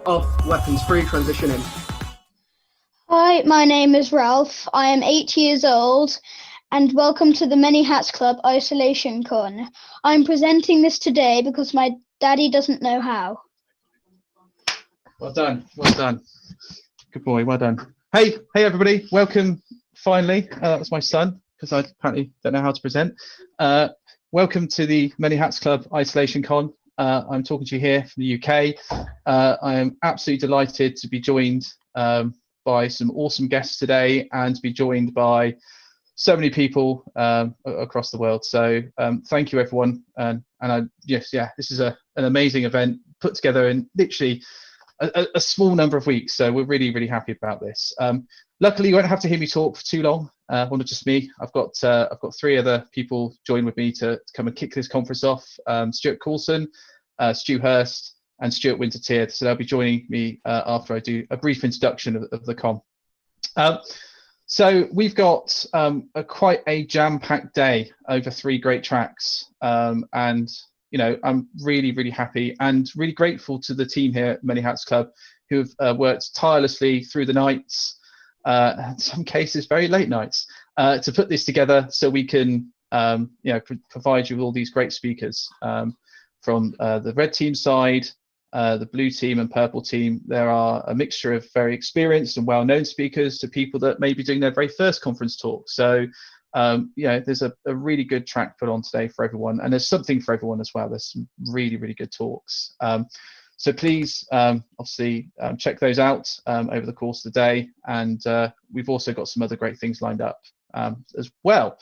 of weapons-free transitioning. Hi, my name is Ralph. I am 8 years old, and welcome to the Many Hats Club Isolation Con. I'm presenting this today because my daddy doesn't know how. Well done, well done. Good boy, well done. Hey everybody, welcome finally. That was my son, because I apparently don't know how to present. Welcome to the Many Hats Club Isolation Con. I'm talking to you here from the UK. I am absolutely delighted to be joined by some awesome guests today, and to be joined by so many people across the world. So thank you everyone. This is an amazing event put together in literally a small number of weeks. So we're really happy about this. Luckily, you won't have to hear me talk for too long. Well, not just me. I've got three other people join with me to come and kick this conference off. Stuart Coulson, Stu Hurst, and Stuart Wintertier. So they'll be joining me after I do a brief introduction of the con. So we've got quite a jam-packed day over 3 great tracks, and you know, I'm really happy and really grateful to the team here at Many Hats Club, who have worked tirelessly through the nights, in some cases very late nights, to put this together so we can provide you with all these great speakers. From the red team side, the blue team and purple team, there are a mixture of very experienced and well-known speakers to people that may be doing their very first conference talk. So there's a really good track put on today for everyone, and there's something for everyone as well. There's some really good talks. So please obviously check those out over the course of the day, and we've also got some other great things lined up as well.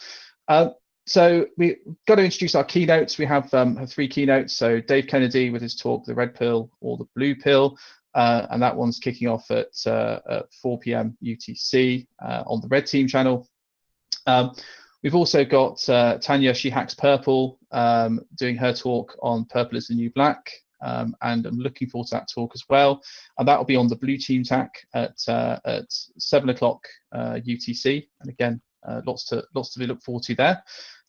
So we've got to introduce our keynotes. We have 3 keynotes. So Dave Kennedy with his talk, The Red Pill or the Blue Pill, and that one's kicking off at 4 p.m. UTC on the Red Team channel. We've also got Tanya, She Hacks Purple, doing her talk on Purple is the New Black, and I'm looking forward to that talk as well. And that will be on the Blue Team tack at 7 o'clock UTC. And again, lots to look forward to there.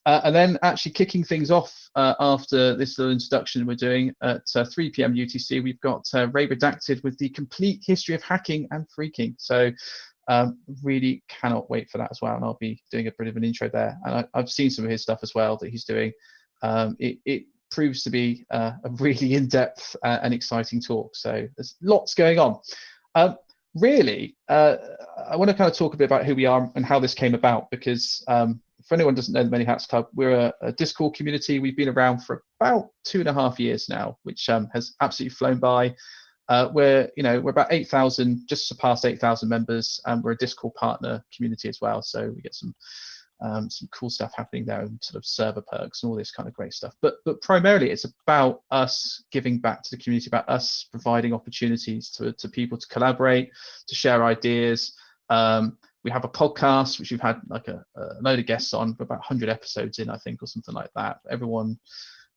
And then actually kicking things off after this little introduction we're doing at 3 p.m. UTC, we've got Ray Redacted with the complete history of hacking and phreaking. So really cannot wait for that as well, and I'll be doing a bit of an intro there. And I've seen some of his stuff as well that he's doing. It proves to be a really in-depth and exciting talk, so there's lots going on. Really, I want to kind of talk a bit about who we are and how this came about, because for anyone who doesn't know the Many Hats Club, we're a Discord community. We've been around for about 2.5 years now, which has absolutely flown by. We're about 8,000, just surpassed 8,000 members, and we're a Discord partner community as well. So we get some cool stuff happening there, and sort of server perks and all this kind of great stuff. But primarily, it's about us giving back to the community, about us providing opportunities to people to collaborate, to share ideas. We have a podcast which we've had like a load of guests on, about 100 episodes in, I think, or something like that. Everyone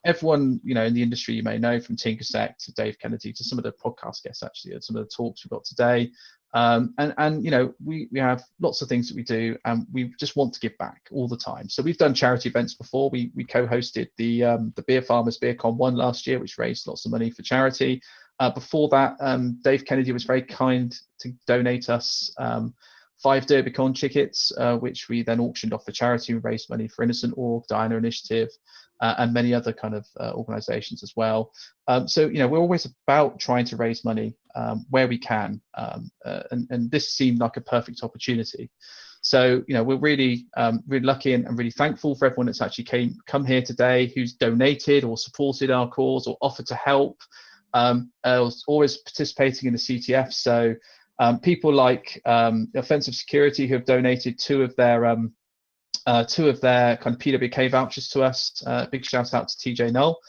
in the industry you may know, from Tinkersec to Dave Kennedy to some of the podcast guests, actually, some of the talks we've got today. We have lots of things that we do, and we just want to give back all the time. So we've done charity events before. We co-hosted the Beer Farmers Beer Con 1 last year, which raised lots of money for charity. Before that, Dave Kennedy was very kind to donate us 5 DerbyCon tickets, which we then auctioned off for charity. We raised money for Innocent Org, Diana Initiative, and many other kind of organizations as well. So we're always about trying to raise money where we can, and this seemed like a perfect opportunity. So we're really lucky and really thankful for everyone that's actually come here today, who's donated or supported our cause or offered to help, always participating in the CTF. So people like Offensive Security, who have donated 2 of their kind of PWK vouchers to us. Big shout out to TJ Null.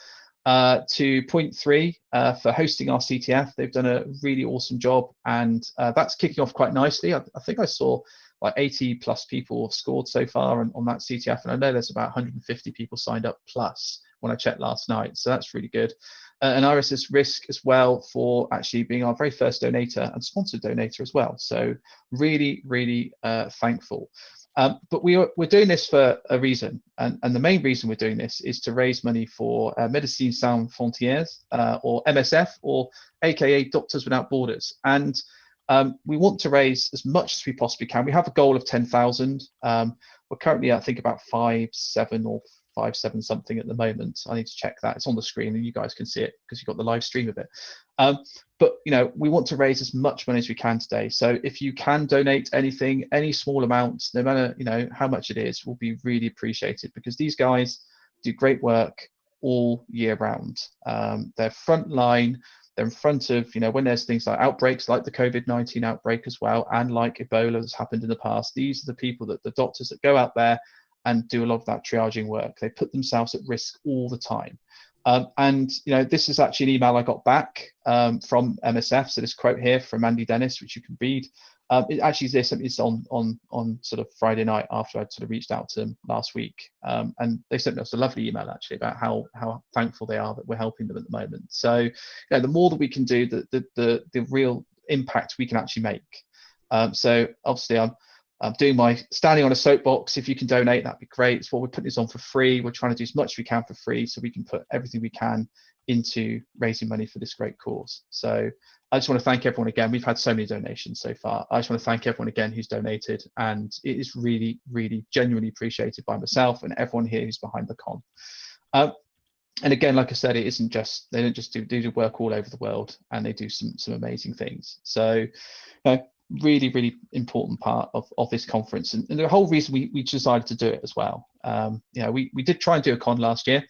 To Point 3 for hosting our CTF. They've done a really awesome job, and that's kicking off quite nicely. I think I saw like 80 plus people have scored so far on that CTF, and I know there's about 150 people signed up plus when I checked last night, so that's really good. And RSS Risk as well, for actually being our very first donator and sponsored donator as well. So really thankful. But we're doing this for a reason, and the main reason we're doing this is to raise money for Médecins Sans Frontières, or MSF, or AKA Doctors Without Borders. And we want to raise as much as we possibly can. We have a goal of 10,000. We're currently, I think, about 5.7 or 5.7 something at the moment. I need to check that. It's on the screen and you guys can see it because you've got the live stream of it. But we want to raise as much money as we can today. So if you can donate anything, any small amounts, no matter how much it is, will be really appreciated, because these guys do great work all year round. They're frontline. They're in front of, when there's things like outbreaks, like the COVID-19 outbreak as well, and like Ebola that's happened in the past. These are the people, the doctors that go out there and do a lot of that triaging work. They put themselves at risk all the time. And this is actually an email I got back from MSF. So this quote here from Andy Dennis, which you can read. It actually is it's on sort of Friday night after I'd sort of reached out to them last week. And they sent us a lovely email actually about how thankful they are that we're helping them at the moment. So the more that we can do, the real impact we can actually make. So obviously I'm doing my standing on a soapbox. If you can donate, that'd be great. It's what we're putting this on for free. We're trying to do as much as we can for free, so we can put everything we can into raising money for this great cause. So I just want to thank everyone again. We've had so many donations so far. I just want to thank everyone again who's donated, and it is really, really genuinely appreciated by myself and everyone here who's behind the con. And again, like I said, it isn't just, they don't just do work all over the world, and they do some amazing things. So really, really important part of this conference, and the whole reason we decided to do it as well. We did try and do a con last year,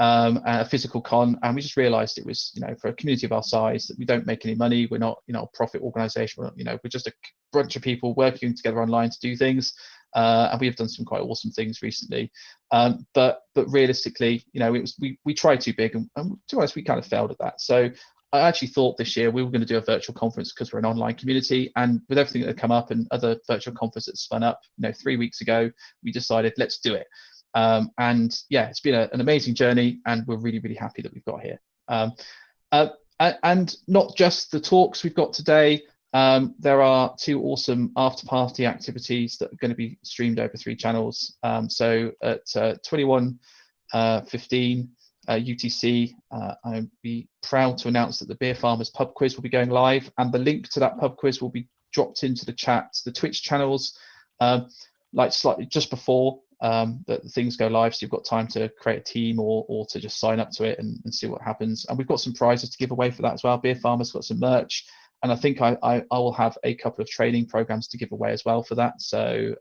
a physical con, and we just realized it was, for a community of our size, that we don't make any money. We're not, a profit organization. We're just a bunch of people working together online to do things, and we have done some quite awesome things recently. But realistically, we tried too big, and to be honest, we kind of failed at that. So I actually thought this year we were going to do a virtual conference because we're an online community, and with everything that had come up and other virtual conferences that spun up, 3 weeks ago, we decided let's do it. And yeah, it's been an amazing journey, and we're really, really happy that we've got here. And not just the talks we've got today. There are 2 awesome after party activities that are going to be streamed over 3 channels. So at 21:15 UTC, I'd be proud to announce that the Beer Farmers pub quiz will be going live, and the link to that pub quiz will be dropped into the chat, the Twitch channels, like slightly just before that things go live, so you've got time to create a team or to just sign up to it and see what happens. And we've got some prizes to give away for that as well. Beer Farmers got some merch, and I think I will have a couple of training programs to give away as well for that. So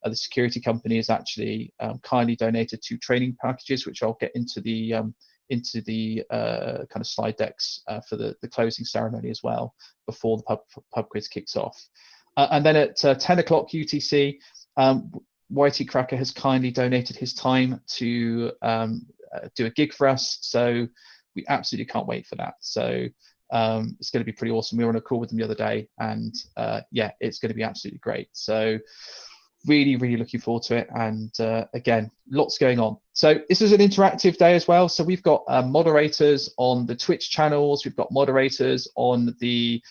the security company has actually kindly donated 2 training packages, which I'll get into the kind of slide decks for the closing ceremony as well, before the pub quiz kicks off. And then at 10 o'clock UTC, Whitey Cracker has kindly donated his time to do a gig for us. So we absolutely can't wait for that. So it's going to be pretty awesome. We were on a call with them the other day, and yeah, it's going to be absolutely great. So really, really looking forward to it. And again, lots going on. So this is an interactive day as well. So we've got moderators on the Twitch channels. We've got moderators on the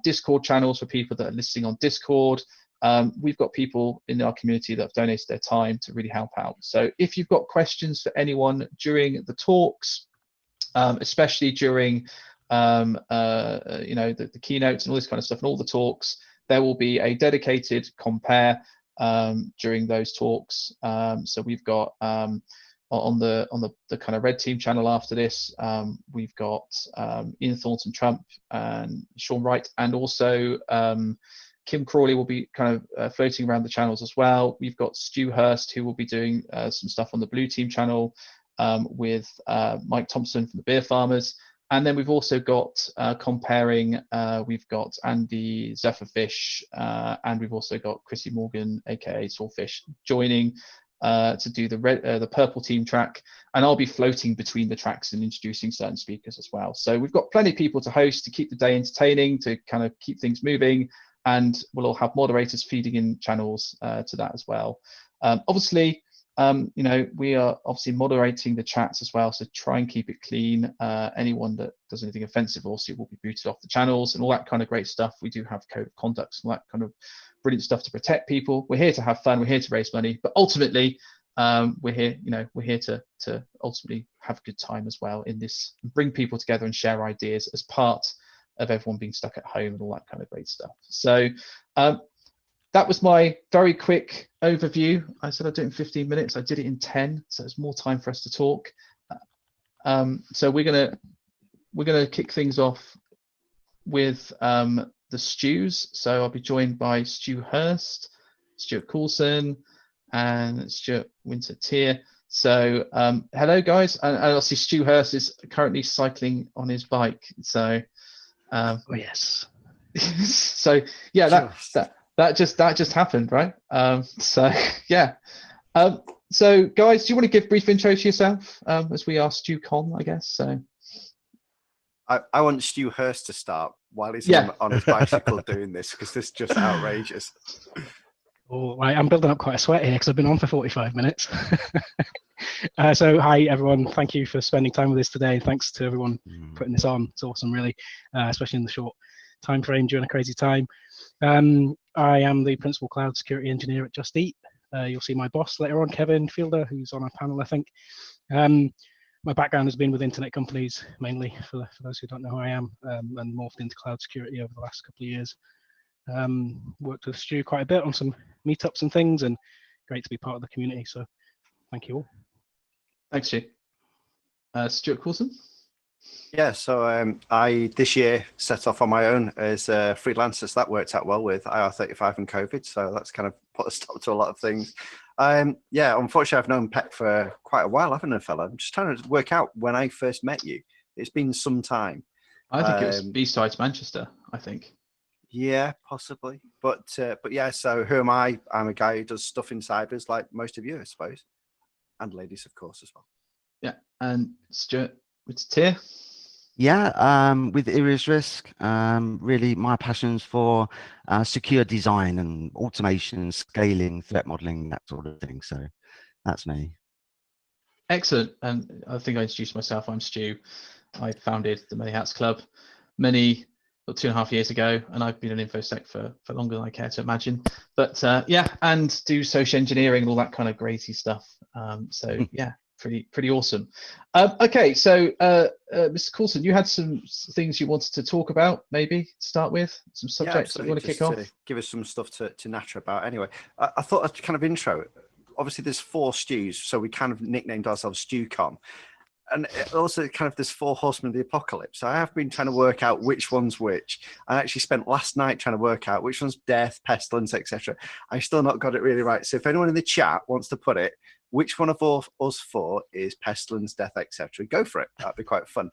Discord channels for people that are listening on Discord. We've got people in our community that have donated their time to really help out. So if you've got questions for anyone during the talks, especially during the keynotes and all this kind of stuff and all the talks, there will be a dedicated compare during those talks. So we've got on the kind of red team channel after this, we've got Ian Thornton Trump and Sean Wright, and also Kim Crawley will be kind of floating around the channels as well. We've got Stu Hurst, who will be doing some stuff on the blue team channel with Mike Thompson from the Beer Farmers. And then we've also got comparing, we've got Andy Zephyrfish, and we've also got Chrissy Morgan, aka Sawfish, joining to do the purple team track. And I'll be floating between the tracks and introducing certain speakers as well. So we've got plenty of people to host to keep the day entertaining, to kind of keep things moving. And we'll all have moderators feeding in channels to that as well. Obviously, You know, we are obviously moderating the chats as well, so try and keep it clean. Anyone that does anything offensive also will be booted off the channels and all that kind of great stuff. We do have code of conduct and all that kind of brilliant stuff to protect people. We're here to have fun. We're here to raise money, but ultimately, we're here. You know, we're here to ultimately have a good time as well in this, bring people together and share ideas as part of everyone being stuck at home and all that kind of great stuff. So that was my very quick overview. I said I'd do it in 15 minutes. I did it in 10, so it's more time for us to talk. So we're gonna kick things off with the Stews. So I'll be joined by Stu Hurst, Stuart Coulson, and Stuart Winter-Tier. So hello guys, and I see Stu Hurst is currently cycling on his bike. So oh yes. So yeah, that just happened, right? So yeah. So guys, do you want to give a brief intro to yourself as we are Stu Con, I guess? So I want Stu Hurst to start while he's on his bicycle doing this, because this is just outrageous. Oh, right, I'm building up quite a sweat here because I've been on for 45 minutes. So hi everyone, thank you for spending time with us today. Thanks to everyone putting this on. It's awesome, really, especially in the short time frame during a crazy time. I am the principal cloud security engineer at Just Eat. You'll see my boss later on, Kevin Fielder, who's on our panel, I think. My background has been with internet companies mainly, for those who don't know who I am, and morphed into cloud security over the last couple of years. Worked with Stu quite a bit on some meetups and things, and great to be part of the community. So thank you all. thanks, Stu. Stuart Coulson. Yeah, so I this year set off on my own as a freelancer, so that worked out well with IR35 and COVID, so that's kind of put a stop to a lot of things. Yeah, unfortunately, I've known Pet for quite a while, haven't I, fella? I'm just trying to work out when I first met you. It's been some time. I think it was B-Sides Manchester, I think. Yeah, possibly. But yeah, so who am I? I'm a guy who does stuff in cybers like most of you, I suppose. And ladies, of course, as well. Yeah, and Stuart Winter-Tier. Yeah, with Iris Risk, really my passion's for secure design and automation, scaling, threat modeling, that sort of thing. So that's me. Excellent. And I think I introduced myself. I'm Stu. I founded the Many Hats Club about 2.5 years ago, and I've been in InfoSec for longer than I care to imagine. But yeah, and do social engineering and all that kind of crazy stuff. So yeah, pretty awesome. Okay, so Mr. Coulson, you had some things you wanted to talk about, maybe to start with, some subjects that you want to kick off. Give us some stuff to natter about. Anyway, I thought I'd kind of intro. Obviously, there's 4 Stews, so we kind of nicknamed ourselves StewCon. And also kind of there's 4 horsemen of the apocalypse. So I have been trying to work out which one's which. I actually spent last night trying to work out which one's death, pestilence, etc. I still not got it really right. So if anyone in the chat wants to put it, which one of us 4 is pestilence, death, etc., go for it. That'd be quite fun.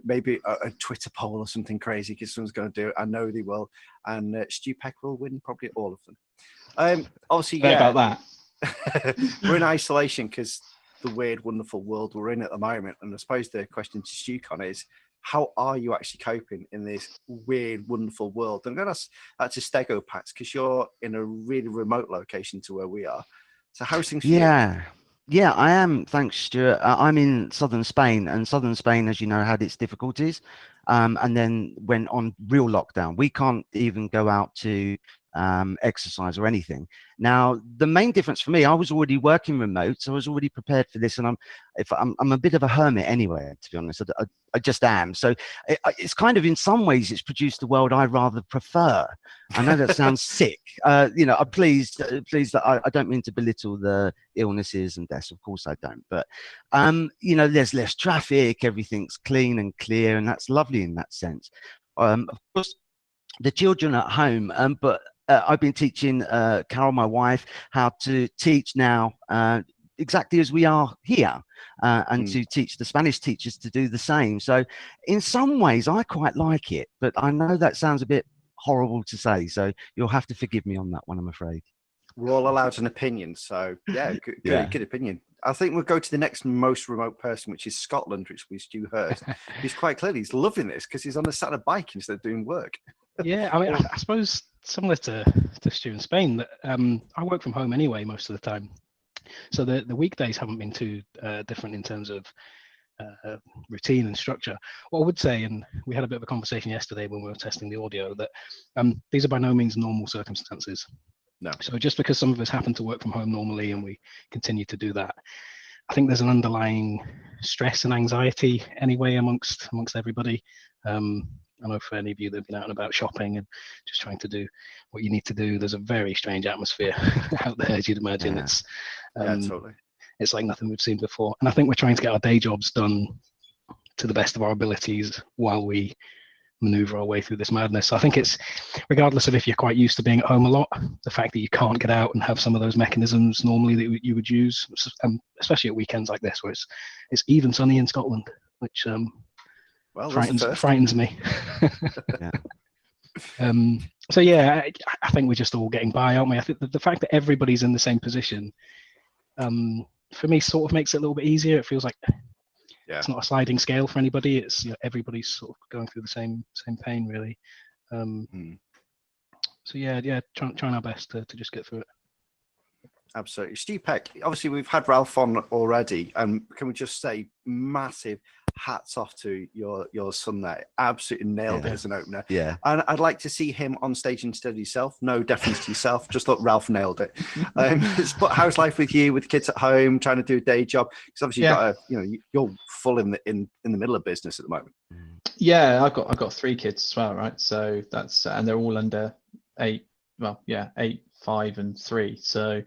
Maybe a Twitter poll or something crazy, because someone's going to do it. I know they will. And Stu Peck will win probably all of them. Obviously, yeah. About that. We're in isolation because the weird, wonderful world we're in at the moment. And I suppose the question to StuCon is, how are you actually coping in this weird, wonderful world? I'm going to ask that to Stegopax, because you're in a really remote location to where we are. So how's things for you? Yeah, I am. Thanks, Stuart. I'm in southern Spain, and southern Spain, as you know, had its difficulties, and then went on real lockdown. We can't even go out to exercise or anything. Now, the main difference for me, I was already working remote, so I was already prepared for this, and I'm a bit of a hermit anyway, to be honest. I just am. So it's kind of, in some ways, it's produced the world I rather prefer. I know that sounds sick. You know, please that I don't mean to belittle the illnesses and deaths. Of course I don't. But you know, there's less traffic, everything's clean and clear, and that's lovely in that sense. Of course, the children at home, but I've been teaching Carol, my wife, how to teach now exactly as we are here, and to teach the Spanish teachers to do the same. So in some ways, I quite like it, but I know that sounds a bit horrible to say, so you'll have to forgive me on that one, I'm afraid. We're all allowed an opinion, so yeah, good opinion. I think we'll go to the next most remote person, which is Scotland, which will be Stu Hurst. He's quite clearly, he's loving this because he's on a sat bike instead of doing work. Yeah, I mean, I suppose similar to Stu in Spain, that I work from home anyway most of the time. So the weekdays haven't been too different in terms of routine and structure. What I would say, and we had a bit of a conversation yesterday when we were testing the audio, that these are by no means normal circumstances. No. So just because some of us happen to work from home normally and we continue to do that, I think there's an underlying stress and anxiety anyway amongst everybody. I know for any of you that have been out and about shopping and just trying to do what you need to do, there's a very strange atmosphere out there, as you'd imagine. Yeah. It's Totally. it's like nothing we've seen before. And I think we're trying to get our day jobs done to the best of our abilities while we maneuver our way through this madness. So I think it's, regardless of if you're quite used to being at home a lot, the fact that you can't get out and have some of those mechanisms normally that you would use, especially at weekends like this, where it's even sunny in Scotland, which well, frightens me. Yeah. So yeah, I think we're just all getting by, aren't we? I think the fact that everybody's in the same position, for me, sort of makes it a little bit easier. It feels like it's not a sliding scale for anybody. It's, you know, everybody's sort of going through the same pain, really. So yeah, trying our best to just get through it. Absolutely. Stu Peck, obviously we've had Ralph on already, and can we just say massive hats off to your son there. Absolutely nailed it as an opener. Yeah. And I'd like to see him on stage instead of yourself. No deference to yourself. Just look, Ralph nailed it. But how's life with you, with kids at home, trying to do a day job? Because obviously you're full in the middle of business at the moment. Yeah, I've got 3 kids as well, right? So that's and they're all under 8. Well, yeah, 8, 5, and 3. So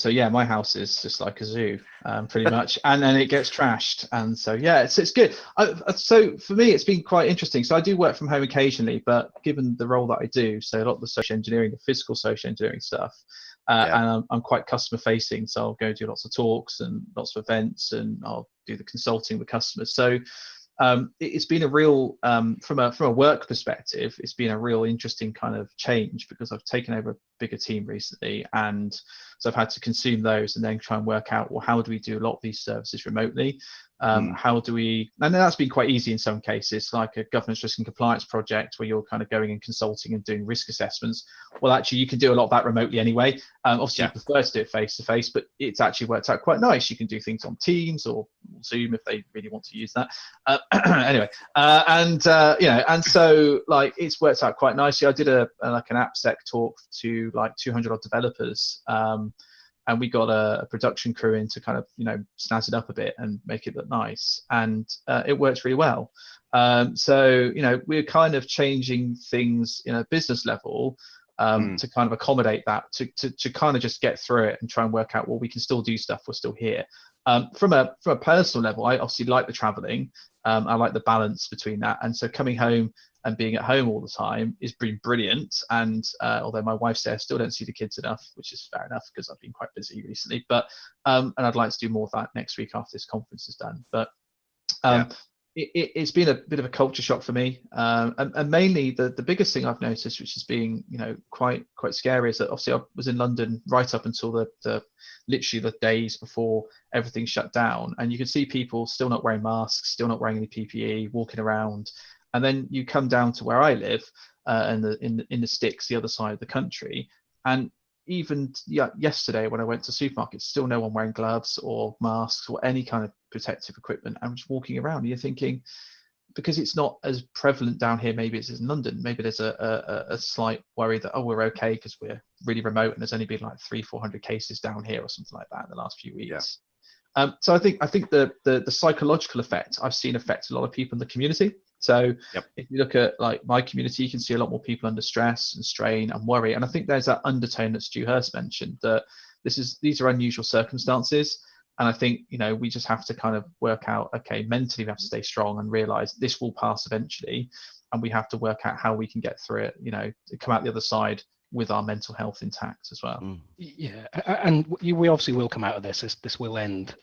yeah, my house is just like a zoo, pretty much, and then it gets trashed, and so yeah, it's good. So for me, it's been quite interesting. So I do work from home occasionally, but given the role that I do, so a lot of the social engineering, the physical social engineering stuff, and I'm quite customer facing, so I'll go do lots of talks and lots of events, and I'll do the consulting with customers. So it's been a real, from a work perspective, it's been a real interesting kind of change, because I've taken over a bigger team recently, and so I've had to consume those and then try and work out, well, how do we do a lot of these services remotely? How do we, and that's been quite easy in some cases, like a governance, risk and compliance project where you're kind of going and consulting and doing risk assessments. Well, actually, you can do a lot of that remotely anyway. Obviously, you prefer to do it face to face, but it's actually worked out quite nice. You can do things on Teams or Zoom if they really want to use that. Anyway, and so like it's worked out quite nicely. I did an AppSec talk to like 200 odd developers. And we got a production crew in to kind of, snazz it up a bit and make it look nice. And it works really well. So, we're kind of changing things in a business level to kind of accommodate that, to kind of just get through it and try and work out, well, we can still do stuff. We're still here. From a personal level, I obviously like the traveling. I like the balance between that. And so coming home and being at home all the time has been brilliant. And although my wife says I still don't see the kids enough, which is fair enough because I've been quite busy recently, but and I'd like to do more of that next week after this conference is done. But it's been a bit of a culture shock for me. And mainly the biggest thing I've noticed, which has been, quite scary, is that obviously I was in London right up until the literally the days before everything shut down. And you could see people still not wearing masks, still not wearing any PPE, walking around. And then you come down to where I live, in the sticks, the other side of the country, and even yesterday when I went to supermarkets, still no one wearing gloves or masks or any kind of protective equipment. I'm just walking around, and you're thinking, because it's not as prevalent down here, maybe it's in London, maybe there's a slight worry that, oh, we're okay because we're really remote and there's only been like 300-400 cases down here or something like that in the last few weeks. So I think the psychological effect I've seen affect a lot of people in the community. So if you look at like my community, you can see a lot more people under stress and strain and worry. And I think there's that undertone that Stu Hurst mentioned, that these are unusual circumstances. And I think, we just have to kind of work out, okay, mentally we have to stay strong and realize this will pass eventually. And we have to work out how we can get through it, to come out the other side with our mental health intact as well. Yeah, and we obviously will come out of this. This will end.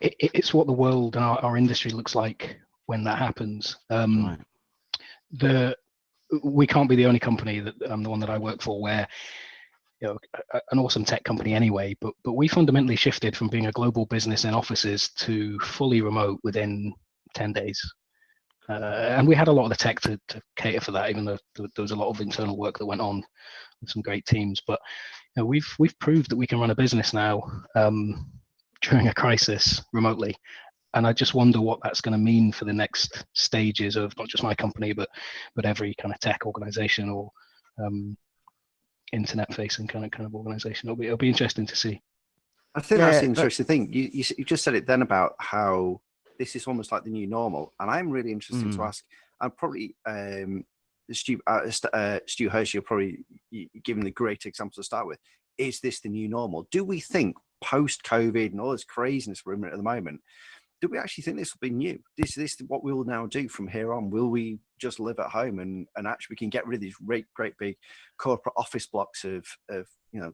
It's what the world and our industry looks like when that happens. We can't be the only company, that the one that I work for, where an awesome tech company anyway, but we fundamentally shifted from being a global business in offices to fully remote within 10 days. And we had a lot of the tech to cater for that, even though there was a lot of internal work that went on with some great teams. But we've proved that we can run a business now during a crisis remotely. And I just wonder what that's going to mean for the next stages of not just my company, but every kind of tech organization or internet-facing kind of organization. It'll be interesting to see. I think that's the interesting thing. You just said it then about how this is almost like the new normal, and I'm really interested to ask. I'm probably Stu Hirsch, you're probably giving the great example to start with. Is this the new normal? Do we think post-COVID and all this craziness we're in at the moment? Do we actually think this will be new? This is what we will now do from here on. Will we just live at home and actually we can get rid of these great big corporate office blocks of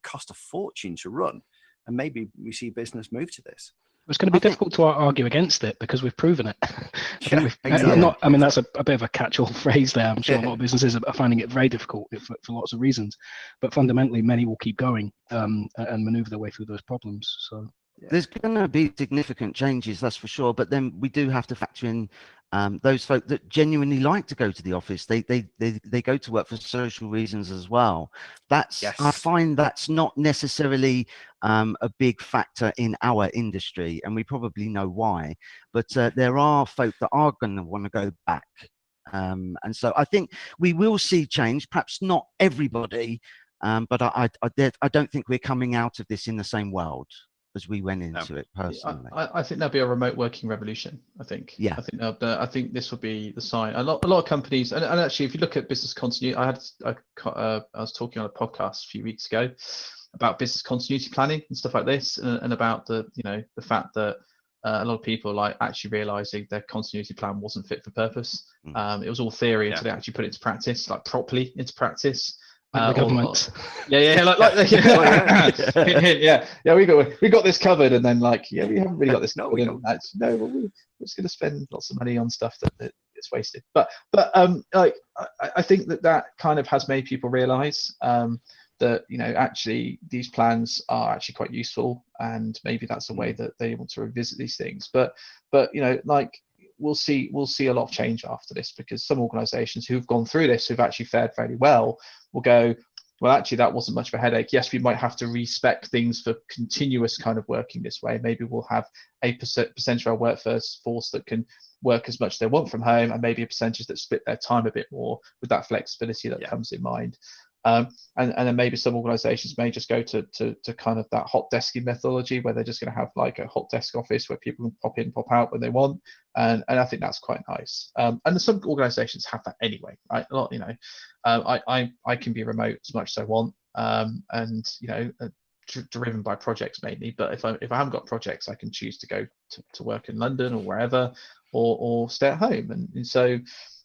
cost a fortune to run, and maybe we see business move to this? It's going to be difficult to argue against it because we've proven it. Exactly. I mean, that's a bit of a catch-all phrase there. I'm sure a lot of businesses are finding it very difficult for lots of reasons, but fundamentally, many will keep going and maneuver their way through those problems. So. There's going to be significant changes, that's for sure. But then we do have to factor in those folk that genuinely like to go to the office. They go to work for social reasons as well. I find that's not necessarily a big factor in our industry, and we probably know why. But there are folk that are going to want to go back. And so I think we will see change. Perhaps not everybody, but I don't think we're coming out of this in the same world as we went into it personally. I think there'll be a remote working revolution. I think this will be the sign. A lot of companies, and actually, if you look at business continuity, I was talking on a podcast a few weeks ago about business continuity planning and stuff like this, and about the fact that a lot of people like actually realizing their continuity plan wasn't fit for purpose. It was all theory until they actually put it into practice, like properly into practice. The government. We got this covered, and then we haven't really got this covered. We're just going to spend lots of money on stuff that gets wasted. But I think that kind of has made people realise that actually these plans are actually quite useful, and maybe that's a way that they want to revisit these things. But we'll see a lot of change after this, because some organisations who've gone through this, who've actually fared fairly well, will go, well, actually, that wasn't much of a headache. Yes, we might have to respec things for continuous kind of working this way. Maybe we'll have a percentage of our workforce that can work as much as they want from home, and maybe a percentage that split their time a bit more with that flexibility that comes in mind. And then maybe some organizations may just go to kind of that hot desking methodology, where they're just going to have like a hot desk office where people can pop in, pop out when they want. And I think that's quite nice. And some organizations have that anyway, right? A lot, I can be remote as much as I want, and driven by projects mainly. But if I haven't got projects, I can choose to go to work in London or wherever, or stay at home. And so,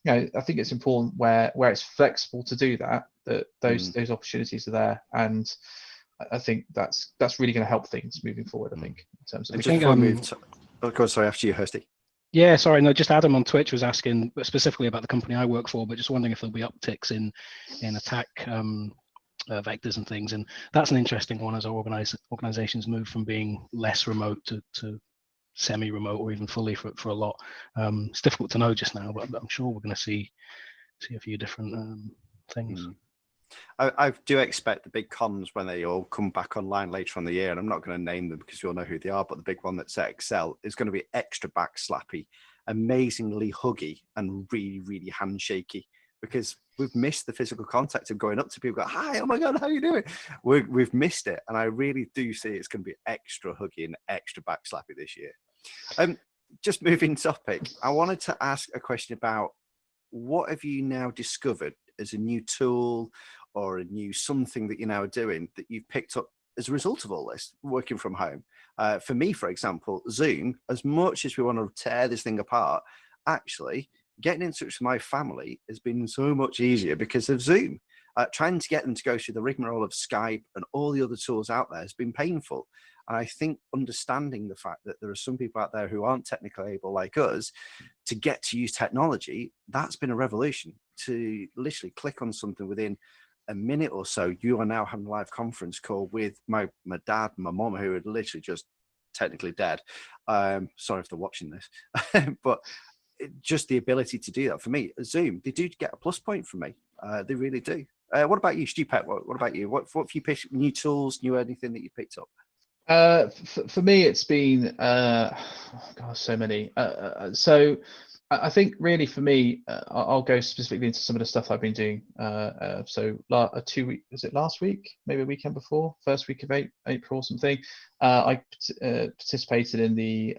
I think it's important where it's flexible to do that those opportunities are there, and I think that's really going to help things moving forward. I think in terms of. Of course, sorry, after you, Hursty. Yeah, sorry, no, just Adam on Twitch was asking specifically about the company I work for, but just wondering if there'll be upticks in attack vectors and things, and that's an interesting one as our organizations move from being less remote to semi-remote or even fully for a lot. It's difficult to know just now, but I'm sure we're going to see a few different things. I do expect the big cons when they all come back online later on the year, and I'm not going to name them because you all know who they are, but the big one that's at Excel is going to be extra backslappy, amazingly huggy, and really, really handshaky, because we've missed the physical contact of going up to people, go, hi, oh my God, how are you doing? We've missed it, and I really do see it's going to be extra huggy and extra backslappy this year. Just moving topic, I wanted to ask a question about what have you now discovered as a new tool or a new something that you're now doing that you've picked up as a result of all this working from home? For me, for example, Zoom, as much as we want to tear this thing apart, actually getting in touch with my family has been so much easier because of Zoom. Trying to get them to go through the rigmarole of Skype and all the other tools out there has been painful. And I think understanding the fact that there are some people out there who aren't technically able like us to get to use technology, that's been a revolution. To literally click on something within a minute or so, you are now having a live conference call with my dad and my mom, who are literally just technically dead. Sorry if they're watching this, but just the ability to do that for me, Zoom, they do get a plus point for me. They really do. What about you, Stupet? What about you? What have you picked? New tools, new anything that you picked up? For me, it's been so many. So I think really for me, I'll go specifically into some of the stuff I've been doing. So 2 weeks, was it last week? Maybe a weekend before, first week of April or something. I participated in the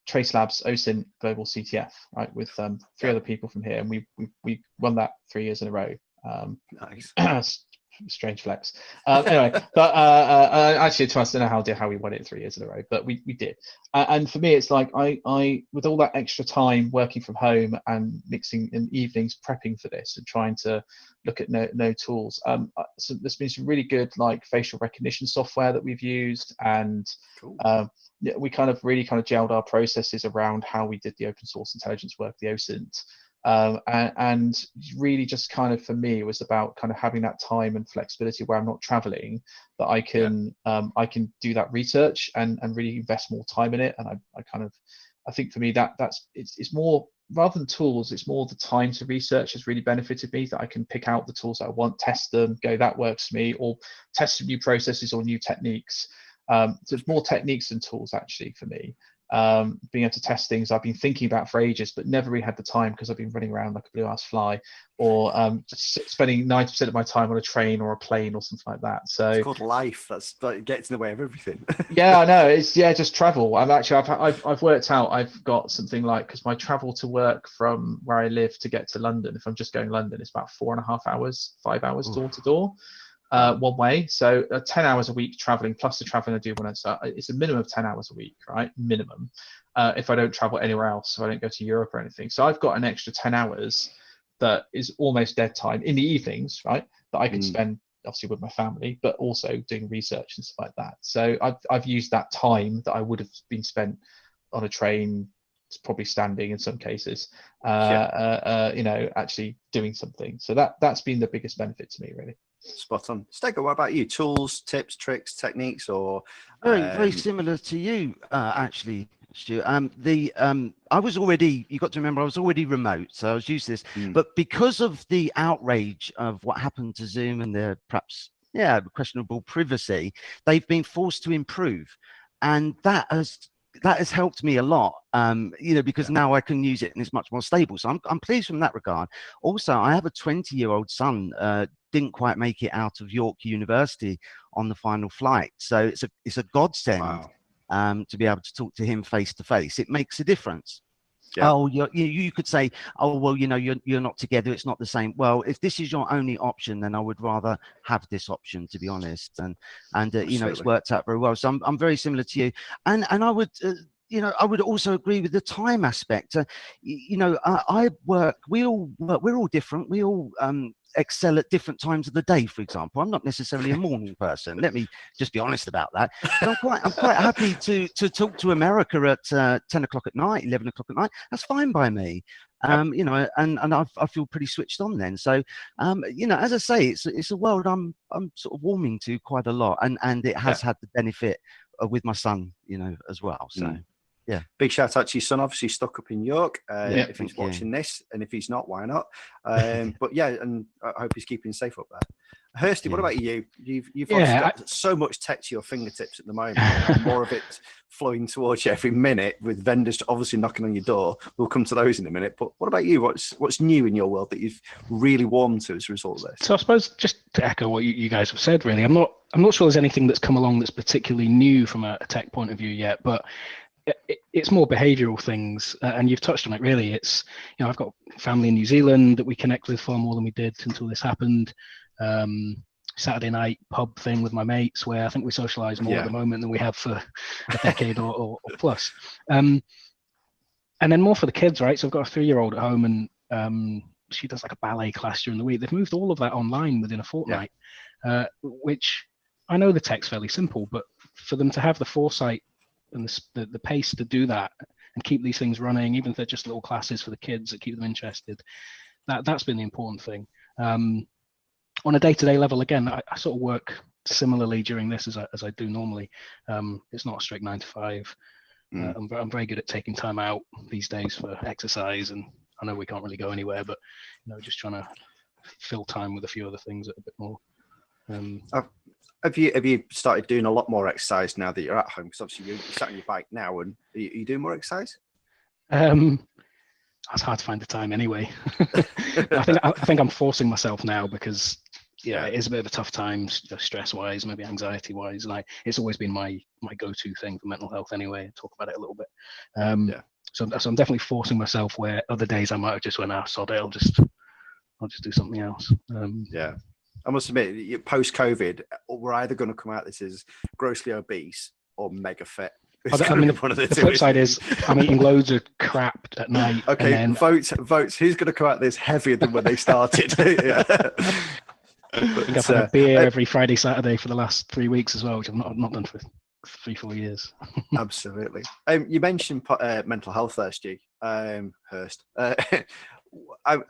Trace Labs OSINT Global CTF, right, with 3 other people from here, and we won that 3 years in a row. Nice. Strange flex. Anyway, but actually, to us, I don't know how we won it 3 years in a row, but we did. And for me, it's like I with all that extra time working from home and mixing in evenings prepping for this and trying to look at no tools. So there's been some really good like facial recognition software that we've used, and Cool. we kind of gelled our processes around how we did the open source intelligence work, the OSINT. And really just kind of for me, it was about kind of having that time and flexibility where I'm not traveling, that I can do that research and really invest more time in it. And I think for me it's more, rather than tools, it's more the time to research has really benefited me, that I can pick out the tools that I want, test them, go, that works for me, or test some new processes or new techniques. So it's more techniques than tools actually for me. Being able to test things I've been thinking about for ages, but never really had the time because I've been running around like a blue-ass fly, or just spending 90% of my time on a train or a plane or something like that. So it's called life. It gets in the way of everything. Yeah, I know. It's just travel. I've worked out. I've got something like, because my travel to work from where I live to get to London, if I'm just going London, it's about 4.5 hours, 5 hours door to door. One way, so 10 hours a week traveling, plus the traveling I do when it's a minimum of 10 hours a week, right? Minimum. If I don't travel anywhere else, so I don't go to Europe or anything. So I've got an extra 10 hours that is almost dead time in the evenings, right? That I could spend obviously with my family, but also doing research and stuff like that. So I've used that time that I would have been spent on a train, probably standing in some cases, actually doing something. So that's been the biggest benefit to me, really. Spot on. Stego, what about you? Tools, tips, tricks, techniques, or very similar to you, actually, Stu. I was already, you got to remember, I was already remote, so I was used to this. But because of the outrage of what happened to Zoom and their perhaps questionable privacy, they've been forced to improve, and that has helped me a lot, because now I can use it and it's much more stable. So I'm pleased from that regard. Also, I have a 20-year-old son, didn't quite make it out of York University on the final flight. So it's a godsend to be able to talk to him face to face. It makes a difference. Yeah. Oh, you could say, oh, well, you're not together, it's not the same. Well, if this is your only option, then I would rather have this option, to be honest. And it's worked out very well. So I'm very similar to you. And I would, I would also agree with the time aspect. I work, we're all different. We all excel at different times of the day, for example. I'm not necessarily a morning person. Let me just be honest about that. But I'm quite happy to talk to America at 10 o'clock at night, 11 o'clock at night. That's fine by me. And I feel pretty switched on then. So, as I say, it's a world I'm sort of warming to quite a lot, and it has had the benefit with my son, as well. So. Yeah. Big shout out to your son, obviously stuck up in York. If he's watching this, and if he's not, why not? But and I hope he's keeping safe up there. Hursty, what about you? You've obviously got so much tech to your fingertips at the moment. More of it flowing towards you every minute, with vendors obviously knocking on your door. We'll come to those in a minute. But what about you? What's new in your world that you've really warmed to as a result of this? So I suppose, just to echo what you guys have said, really, I'm not sure there's anything that's come along that's particularly new from a tech point of view yet, but it's more behavioral things, and you've touched on it, really. It's, I've got family in New Zealand that we connect with far more than we did until this happened. Saturday night pub thing with my mates, where I think we socialize more at the moment than we have for a decade or plus. And then more for the kids, right? So I've got a 3-year-old at home, and she does like a ballet class during the week. They've moved all of that online within a fortnight, which I know the tech's fairly simple, but for them to have the foresight and the pace to do that and keep these things running, even if they're just little classes for the kids that keep them interested, that's been the important thing. On a day-to-day level, again, I sort of work similarly during this as I do normally. It's not a strict 9 to 5. I'm very good at taking time out these days for exercise, and I know we can't really go anywhere, but just trying to fill time with a few other things a bit more. Have you started doing a lot more exercise now that you're at home? Because obviously you're sat on your bike now, and are you doing more exercise? It's hard to find the time anyway. I think I'm forcing myself now because it is a bit of a tough time, stress wise, maybe anxiety wise, and it's always been my go-to thing for mental health anyway. I talk about it a little bit. So I'm definitely forcing myself where other days I might have just went, sod it, I'll just do something else. I must admit, post-COVID, we're either going to come out this as grossly obese or mega fit. I mean, the flip side is I'm eating loads of crap at night. Okay, and then, votes. Who's going to come out this heavier than when they started? I think I've had a beer every Friday, Saturday for the last 3 weeks as well, which I've not done for 3-4 years. Absolutely. You mentioned mental health there, Stu. Hurst.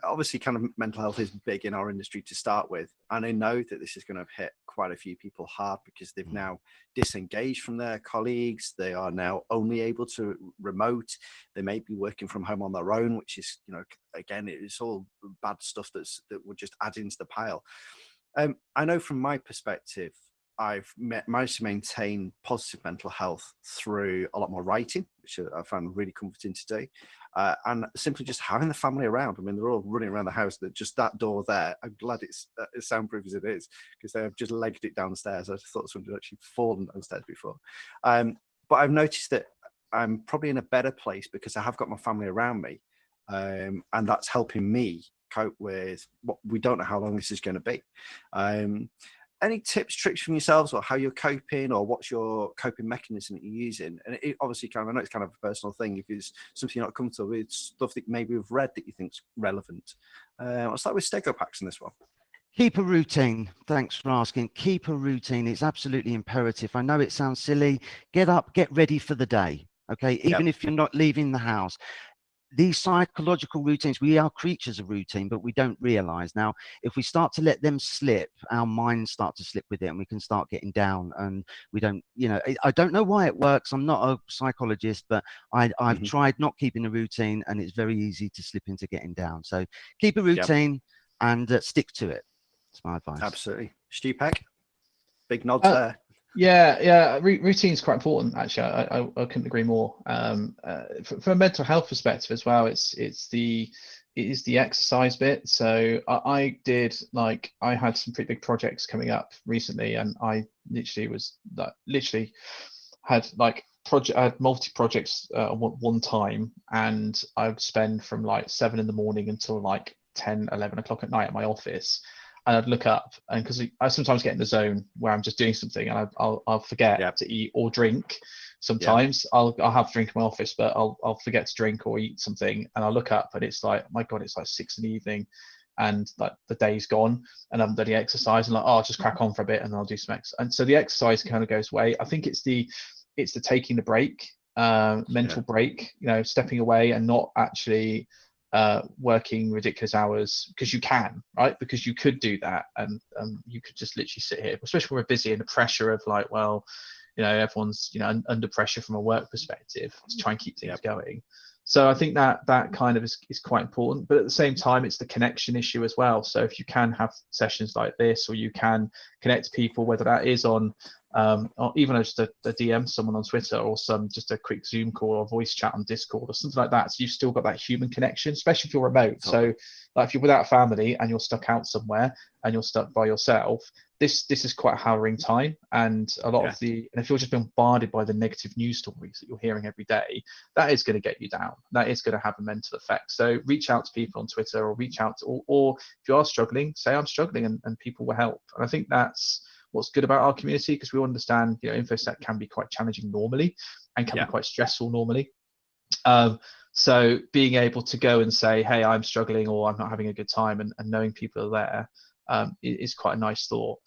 Obviously, kind of mental health is big in our industry to start with, and I know that this is going to hit quite a few people hard because they've now disengaged from their colleagues. They are now only able to remote. They may be working from home on their own, which is, again, it's all bad stuff that would just add into the pile. I know from my perspective, I've managed to maintain positive mental health through a lot more writing, which I found really comforting to do. And simply just having the family around. I mean, they're all running around the house. Just that door there. I'm glad it's as soundproof as it is, because they have just legged it downstairs. I thought someone had actually fallen downstairs before. But I've noticed that I'm probably in a better place because I have got my family around me. And that's helping me cope with what we don't know how long this is going to be. Any tips, tricks from yourselves, or how you're coping, or what's your coping mechanism that you're using? And it obviously I know it's kind of a personal thing. If it's something you're not comfortable with, stuff that maybe you've read that you think's relevant. I'll start with Stegopax in this one. Keep a routine. Thanks for asking. Keep a routine. It's absolutely imperative. I know it sounds silly. Get up, get ready for the day. Okay. Even if you're not leaving the house. These psychological routines, we are creatures of routine, but we don't realize. Now, if we start to let them slip, our minds start to slip with it, and we can start getting down, and we don't, I don't know why it works. I'm not a psychologist, but I've tried not keeping a routine, and it's very easy to slip into getting down. So keep a routine and stick to it. That's my advice. Absolutely. Stu Peck, big nods there. Routine is quite important, actually. I couldn't agree more. From a mental health perspective as well, it is the exercise bit. So I had some pretty big projects coming up recently, and I literally had multi projects at one time, and I would spend from 7 a.m. until 10, 11 o'clock at night at my office. And I'd look up, and because I sometimes get in the zone where I'm just doing something, and I'll forget to eat or drink. Sometimes I'll have a drink in my office, but I'll forget to drink or eat something, and I'll look up, and it's my God, it's 6 p.m, and the day's gone, and I haven't done any exercise, and I'll just crack on for a bit, and I'll do some exercise. And so the exercise kind of goes away. I think it's the taking the break, mental break, stepping away and not actually working ridiculous hours, because you can, right? Because you could do that, and you could just literally sit here, especially when we're busy, and the pressure of everyone's under pressure from a work perspective to try and keep things going. So I think that kind of is quite important, but at the same time, it's the connection issue as well. So if you can have sessions like this, or you can connect to people, whether that is on or even just a DM someone on Twitter, or just a quick Zoom call or voice chat on Discord or something like that. So you've still got that human connection, especially if you're remote. So if you're without family and you're stuck out somewhere and you're stuck by yourself, this is quite a harrowing time. And a lot of and if you're just bombarded by the negative news stories that you're hearing every day, that is going to get you down. That is going to have a mental effect. So reach out to people on Twitter, or reach out to, or if you are struggling, say I'm struggling, and people will help. And I think that's what's good about our community, because we understand, InfoSec can be quite challenging normally, and can be quite stressful normally. So being able to go and say, hey, I'm struggling, or I'm not having a good time, and knowing people are there, is quite a nice thought.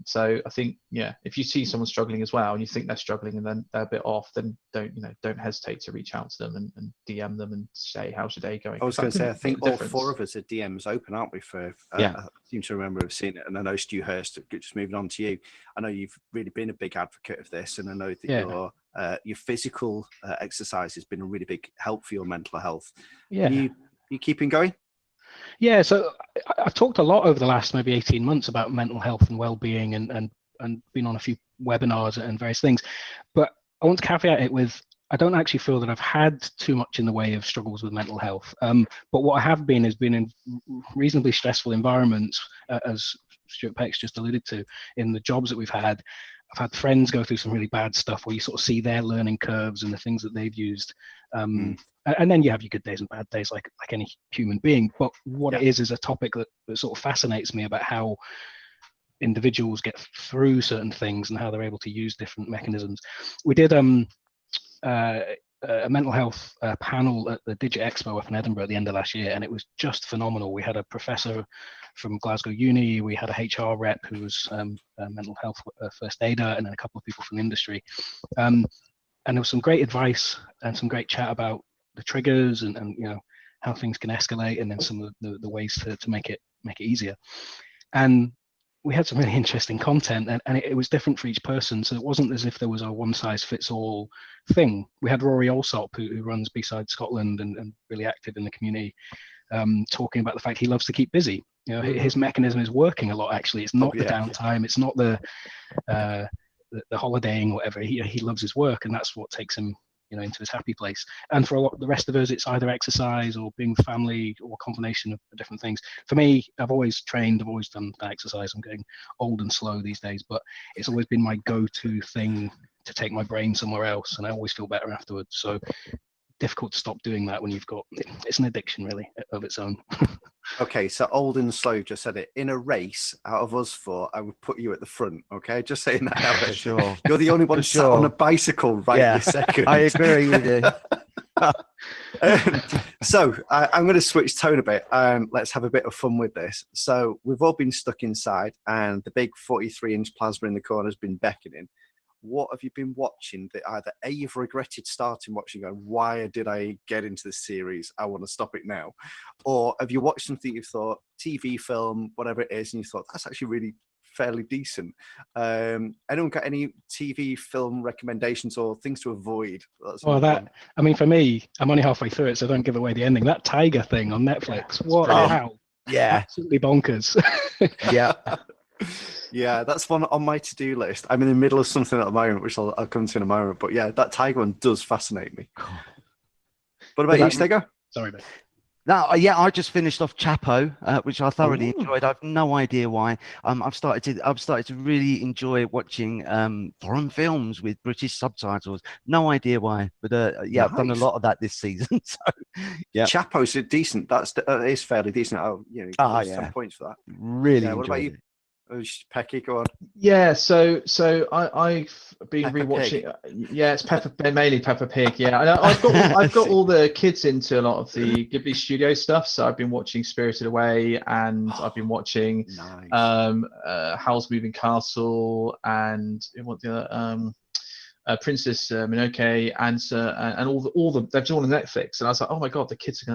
So I think, if you see someone struggling as well and you think they're struggling and then they're a bit off, then don't hesitate to reach out to them and DM them and say, how's your day going? I was going to say, I think all difference. 4 of us are DMs open, aren't we? I seem to remember have seen it. And I know Stu Hurst, just moving on to you, I know you've really been a big advocate of this, and I know that your physical exercise has been a really big help for your mental health. Yeah. You keeping going? Yeah, so I've talked a lot over the last maybe 18 months about mental health and well-being and been on a few webinars and various things. But I want to caveat it with, I don't actually feel that I've had too much in the way of struggles with mental health. But what I have been has been in reasonably stressful environments, as Stuart Peck's just alluded to, in the jobs that we've had. I've had friends go through some really bad stuff where you sort of see their learning curves and the things that they've used. And then you have your good days and bad days like any human being. But what it is a topic that sort of fascinates me about how individuals get through certain things and how they're able to use different mechanisms. We did a mental health panel at the Digit Expo up in Edinburgh at the end of last year, and it was just phenomenal. We had a professor from Glasgow Uni, we had a HR rep who was a mental health first aider, and then a couple of people from the industry. And there was some great advice and some great chat about the triggers and how things can escalate, and then some of the ways to make it easier. And we had some really interesting content, and it was different for each person. So it wasn't as if there was a one-size-fits-all thing. We had Rory Alsop, who runs B-Side Scotland and really active in the community, talking about the fact he loves to keep busy. His mechanism is working a lot, actually. It's not the downtime. It's not the holidaying or whatever. He loves his work, and that's what takes him into his happy place. And for a lot of the rest of us, it's either exercise or being with family or a combination of different things. For me, I've always trained, I've always done that exercise. I'm getting old and slow these days, but it's always been my go-to thing to take my brain somewhere else, and I always feel better afterwards. So difficult to stop doing that when it's an addiction really of its own. Okay, so old and slow just said it. In a race out of us 4, I would put you at the front. Okay, just saying that out there. Sure. You're the only one sat on a bicycle this second. I agree with you. So I'm going to switch tone a bit. Let's have a bit of fun with this. So we've all been stuck inside, and the big 43-inch plasma in the corner has been beckoning. What have you been watching that either A, you've regretted starting watching, going, why did I get into this series? I want to stop it now. Or have you watched something you've thought, TV, film, whatever it is, and you thought, that's actually really fairly decent? Anyone got any TV, film recommendations or things to avoid? For me, I'm only halfway through it, so don't give away the ending. That Tiger thing on Netflix, what the hell? Yeah. Absolutely bonkers. Yeah. Yeah, that's one on my to-do list. I'm in the middle of something at the moment, which I'll come to in a moment. But yeah, that Tiger one does fascinate me. What about you, Stego? Sorry, mate. No, I just finished off Chapo, which I thoroughly enjoyed. I've no idea why. I've started to really enjoy watching foreign films with British subtitles. No idea why, but Nice. I've done a lot of that this season. So yeah, Chapo's decent. Is fairly decent. Some points for that. Really What about enjoyed you? it. Pecky, go on. Yeah, so I've been Peppa rewatching. Yeah, it's mainly Peppa Pig. Yeah, and I've got all the kids into a lot of the Ghibli Studio stuff. So I've been watching Spirited Away, and I've been watching Howl's Moving Castle, and what the other Princess Mononoke, and all the they've all on Netflix. And I was like, oh my god, the kids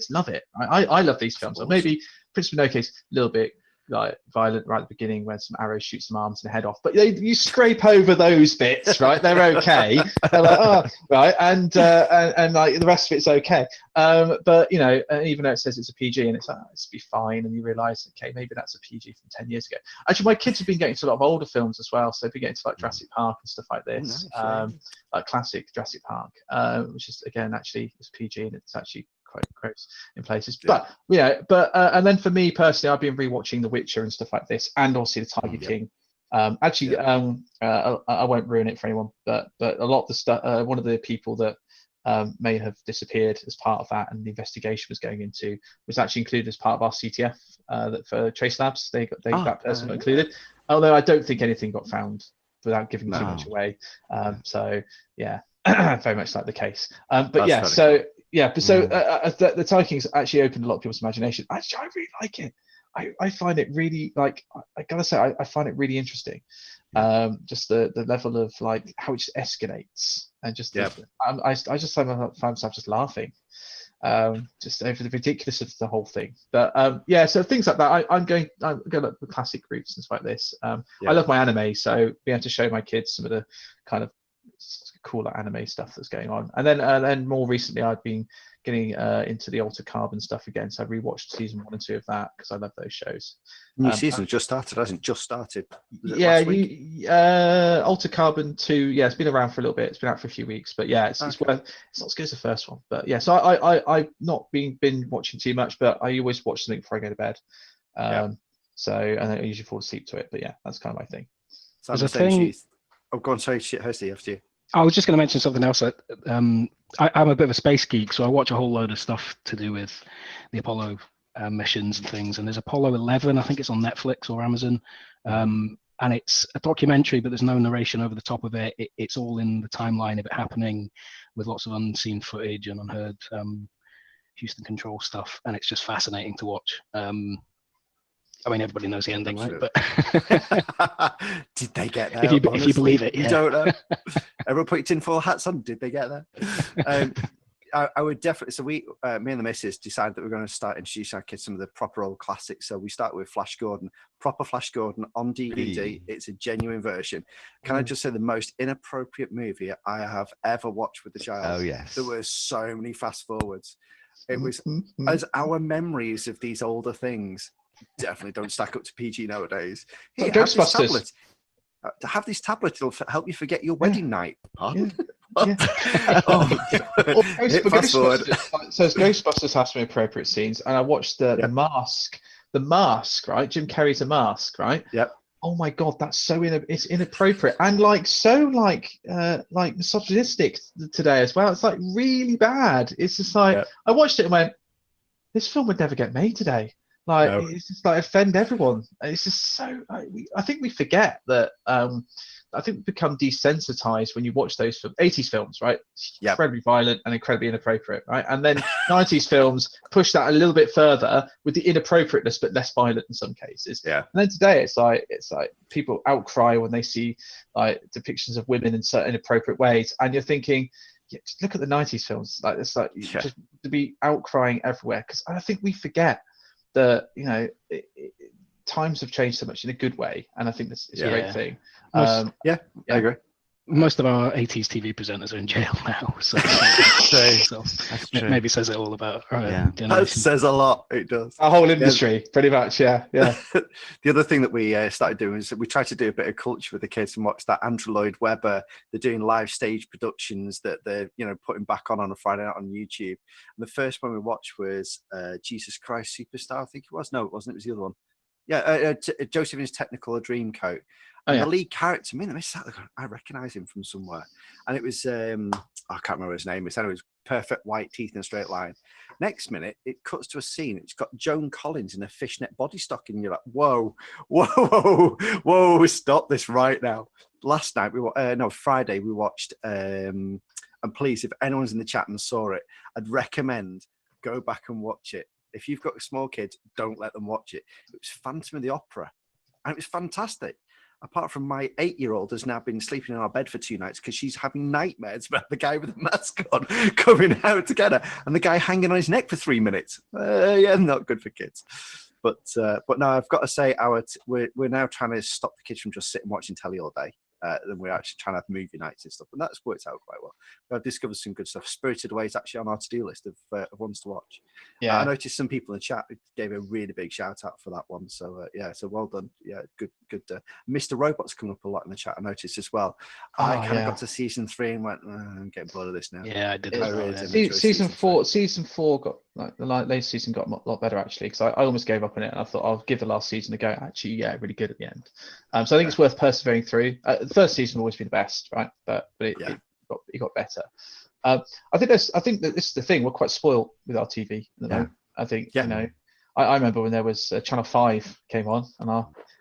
love it. I love these films. Awesome. Maybe Princess Mononoke's a little bit like violent right at the beginning when some arrows shoot some arms and head off, but you scrape over those bits, right? They're okay. They're like, oh, right, and like the rest of it's okay. But even though it says it's a PG, and it's like, it's be fine, and you realise, okay, maybe that's a PG from 10 years ago. Actually, my kids have been getting to a lot of older films as well, so they've been getting to like Jurassic Park and stuff like this. Nice, like classic Jurassic Park, which is again actually it's PG, and it's actually quite gross in places, but and then for me personally, I've been rewatching The Witcher and stuff like this, and also The Tiger King. I won't ruin it for anyone, but a lot of the stuff, one of the people that may have disappeared as part of that, and the investigation was going into, was actually included as part of our CTF that for Trace Labs. That person got included, although I don't think anything got found without giving too much away. So yeah, very much like the case. But that's yeah, so. Cool. yeah, but so the Tiger King's actually opened a lot of people's imagination. Actually, I really like it. I find it really like I gotta say I find it really interesting. Just the level of like how it just escalates and just I just find myself just laughing. Just over the ridiculous of the whole thing. But yeah, so things like that. I'm going at the classic routes and stuff like this. I love my anime, so being able to show my kids some of the kind of cooler anime stuff that's going on. And then more recently, I've been getting into the Alter Carbon stuff again. So I rewatched season 1 and 2 of that because I love those shows. New season just started, hasn't it? Just started. Alter Carbon 2. Yeah, it's been around for a little bit. It's been out for a few weeks, but yeah, it's not as good as the first one. But yeah, so I've not been watching too much, but I always watch something before I go to bed. So and I usually fall asleep to it. But yeah, that's kind of my thing. So there's a thing. Oh, go on. Sorry, Hersey, after you. I was just going to mention something else. That I'm a bit of a space geek, so I watch a whole load of stuff to do with the Apollo missions and things. And there's Apollo 11, I think it's on Netflix or Amazon, and it's a documentary, but there's no narration over the top of it. It's all in the timeline of it happening, with lots of unseen footage and unheard Houston control stuff, and it's just fascinating to watch. I mean, everybody knows the ending, right? But did they get there? If you believe it, yeah. You don't know. Everyone put your tinfoil hats on. Did they get there? I would definitely. So me and the missus decided that we're going to start introducing our kids some of the proper old classics. So we start with Flash Gordon, proper Flash Gordon on DVD. It's a genuine version. Can I just say the most inappropriate movie I have ever watched with the child? Oh yes. There were so many fast forwards. It was as our memories of these older things definitely don't stack up to PG nowadays. Hey, Ghostbusters. Have this tablet, it'll help you forget your wedding night. Pardon? Yeah. So Ghostbusters has some appropriate scenes, and I watched the mask, right? Jim Carrey's A Mask, right? Yep. Oh my god, that's so it's inappropriate and like so like misogynistic today as well. It's like really bad. It's just like I watched it and went, this film would never get made today. Like it's just like offend everyone. It's just so. I think we forget that. I think we become desensitized when you watch those 80s films, right? Incredibly violent and incredibly inappropriate, right? And then 90s films push that a little bit further with the inappropriateness, but less violent in some cases. Yeah. And then today, it's like people outcry when they see like depictions of women in certain inappropriate ways, and you're thinking, just look at the 90s films. Like it's like just to be outcrying everywhere, because I think we forget that times have changed so much in a good way, and I think this is a great thing. I agree. Most of our 80s TV presenters are in jail now, so maybe says it all about That says a lot. It does. Our whole industry, pretty much. Yeah. The other thing that we started doing is we tried to do a bit of culture with the kids and watch that Andrew Lloyd Webber. They're doing live stage productions that they're putting back on a Friday night on YouTube. And the first one we watched was Jesus Christ Superstar. I think it was. No, it wasn't. It was the other one. Yeah, Joseph's Technicolor Dreamcoat. And the lead character, I recognise him from somewhere. And it was, I can't remember his name. It's anyways, perfect white teeth in a straight line. Next minute, it cuts to a scene. It's got Joan Collins in a fishnet body stocking. And you're like, whoa, stop this right now. Last night, Friday, we watched, and please, if anyone's in the chat and saw it, I'd recommend go back and watch it. If you've got small kids, don't let them watch it. It was Phantom of the Opera. And it was fantastic. Apart from my 8-year-old has now been sleeping in our bed for 2 nights because she's having nightmares about the guy with the mask on coming out to get her and the guy hanging on his neck for 3 minutes. Not good for kids. But no, I've got to say, we're now trying to stop the kids from just sitting watching telly all day. Then we're actually trying to have movie nights and stuff, and that's worked out quite well. I've discovered some good stuff. Spirited Away is actually on our to-do list of ones to watch. Yeah, I noticed some people in the chat gave a really big shout out for that one. So so well done. Yeah, good. Mr. Robot's coming up a lot in the chat. I noticed as well. I kind of got to season 3 and went, I'm getting bored of this now. Yeah, I did. Season four got the latest season got a lot better actually, because I almost gave up on it and I thought I'll give the last season a go. Actually, really good at the end. So I think it's worth persevering through. The first season will always be the best, right? But it got better. I think that this is the thing. We're quite spoiled with our TV. I think I remember when there was Channel 5 came on, and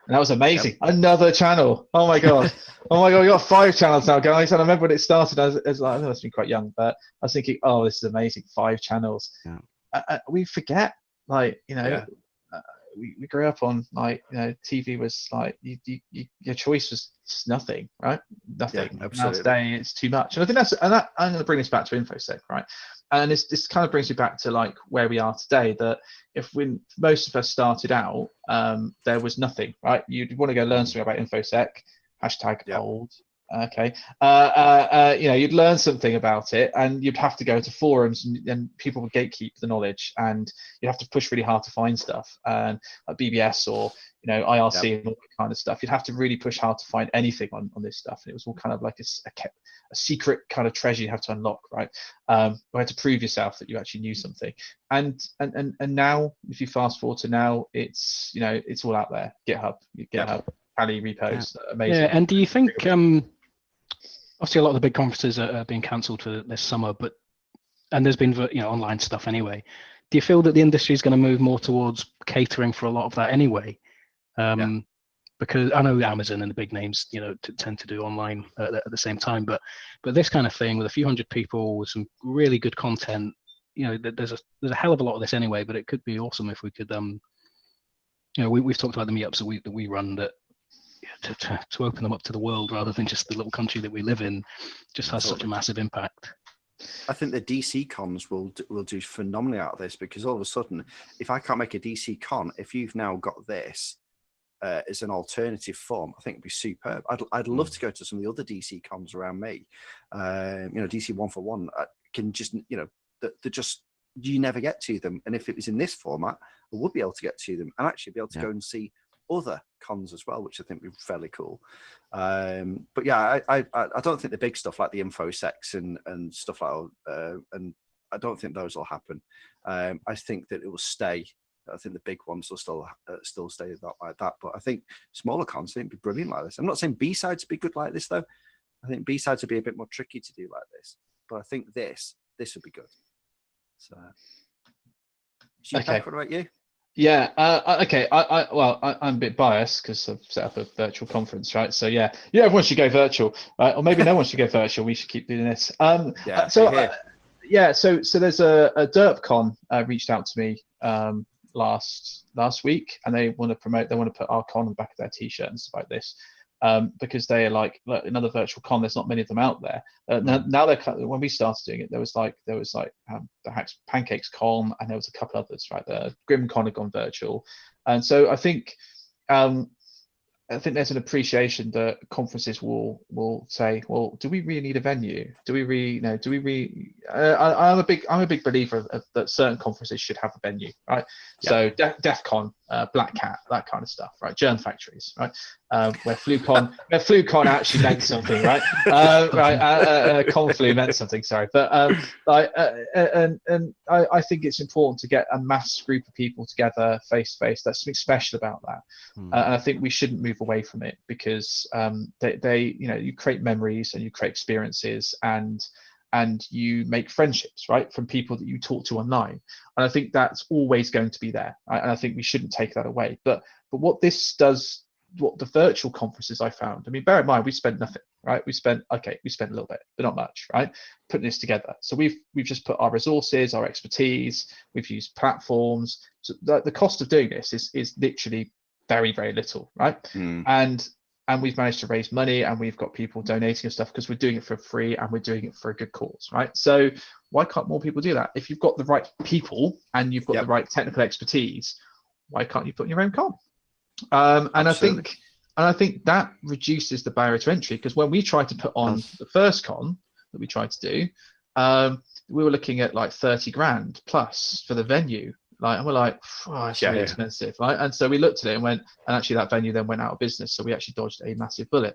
And that was amazing. Another channel. Oh my god. Oh my god. We got 5 channels now, guys. And I remember when it started, I was like, I must have been quite young, but I was thinking, oh, this is amazing. 5 channels. Yeah. We forget, like, Yeah. we grew up on, like, TV was like your choice was just nothing, right? Nothing. Yeah, Now absolutely. today it's too much. And I think I'm going to bring this back to InfoSec, right? And this kind of brings me back to like where we are today, that if most of us started out, there was nothing, right? You'd want to go learn something about InfoSec, #old. Okay. You'd learn something about it, and you'd have to go to forums, and people would gatekeep the knowledge, and you'd have to push really hard to find stuff, and like BBS or IRC and all that kind of stuff. You'd have to really push hard to find anything on this stuff, and it was all kind of like a secret kind of treasure you have to unlock, right? You had to prove yourself that you actually knew something, and now, if you fast forward to now, it's it's all out there. GitHub, Pally repos, amazing. Yeah, and do you think obviously a lot of the big conferences are being cancelled for this summer, and there's been online stuff anyway. Do you feel that the industry is going to move more towards catering for a lot of that anyway? Because I know Amazon and the big names, tend to do online at the same time, but this kind of thing with a few hundred people with some really good content, there's a hell of a lot of this anyway. But it could be awesome if we could, we've talked about the meetups that we run, that to open them up to the world rather than just the little country that we live in, just has such a massive impact. I think the DC cons will do phenomenally out of this, because all of a sudden, if I can't make a DC con, if you've now got this as an alternative form, I think it'd be superb. I'd love to go to some of the other DC cons around me. DC 141 can just, they're just, you never get to them. And if it was in this format, I would be able to get to them and actually be able to go and see other cons as well, which I think would be fairly cool. But yeah, I don't think the big stuff like the InfoSecs and stuff like and I don't think those will happen. I think that it will stay. I think the big ones will still stay like that. But I think smaller cons, I think, would be brilliant like this. I'm not saying B-sides would be good like this though. I think B-sides would be a bit more tricky to do like this. But I think this would be good. So, okay. What about you? Yeah. Okay. I'm a bit biased because I've set up a virtual conference, right? So yeah, everyone should go virtual, right? Or maybe no one should go virtual. We should keep doing this. So there's a DerpCon reached out to me last week, and they want to put our con on the back of their t-shirt and stuff like this. Because they are like another virtual con. There's not many of them out there. Now when we started doing it, there was like the Pancakes Con, and there was a couple others, right? The Grim Con had gone virtual, and so I think there's an appreciation that conferences will say, well, do we really need a venue? Do we really, I'm a big believer of that certain conferences should have a venue, right? Yeah. So DEF CON, Black Hat, that kind of stuff, right? Germ factories, right? Where FluCon actually meant something, right? Conflu meant something, sorry. But and I think it's important to get a mass group of people together face to face. There's something special about that. And I think we shouldn't move away from it, because you create memories and you create experiences, and you make friendships, right, from people that you talk to online. And I think that's always going to be there, right? And I think we shouldn't take that away. But what this does, what the virtual conferences I found, I mean, bear in mind, we spent nothing, right? We spent a little bit, but not much, right, putting this together. So we've just put our resources, our expertise, we've used platforms. So the cost of doing this is literally very, very little, right? And we've managed to raise money, and we've got people donating and stuff, because we're doing it for free and we're doing it for a good cause, right? So why can't more people do that? If you've got the right people and you've got the right technical expertise, why can't you put in your own con? And I think that reduces the barrier to entry, because when we tried to put on the first con that we tried to do, we were looking at like 30 grand plus for the venue. And we're like, oh, it's really expensive, right? And so we looked at it and went, and actually that venue then went out of business. So we actually dodged a massive bullet.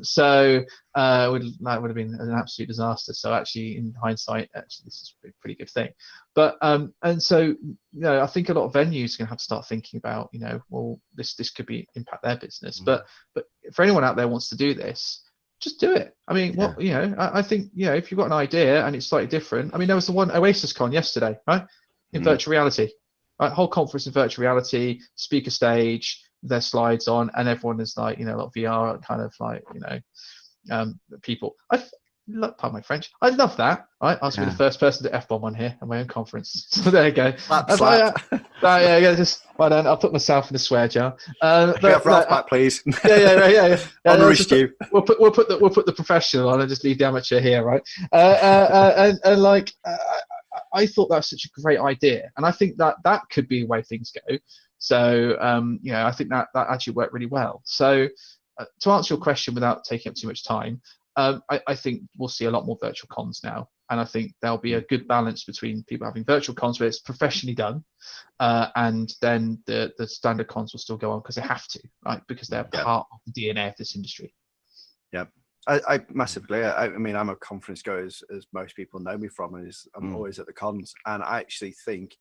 So it would have been an absolute disaster. So actually, in hindsight, actually this is a pretty good thing. But and so I think a lot of venues are going to have to start thinking about, well, this could impact their business. But for anyone out there who wants to do this, just do it. I mean, I think if you've got an idea and it's slightly different. I mean, there was the one Oasis Con yesterday, right? In virtual reality, right? Whole conference in virtual reality, speaker stage, their slides on, and everyone is like, a lot of VR kind of like, people. Pardon my French. I love that. Right? I was going to be the first person to F-bomb on here at my own conference. So there you go. Slap. Yeah, just well done. I'll put myself in the swear jar. Can we have Ralph back, please? Yeah. Honorary stew. We'll put the professional on and just leave the amateur here, right? And like, I thought that was such a great idea, and I think that could be the way things go. So I think that actually worked really well. So to answer your question without taking up too much time, I think we'll see a lot more virtual cons now, and I think there'll be a good balance between people having virtual cons where it's professionally done, and then the standard cons will still go on because they have to, right? Because they're part of the DNA of this industry. Yeah, I massively. I mean, I'm a conference goer, as most people know me from, and I'm always at the cons, and I actually think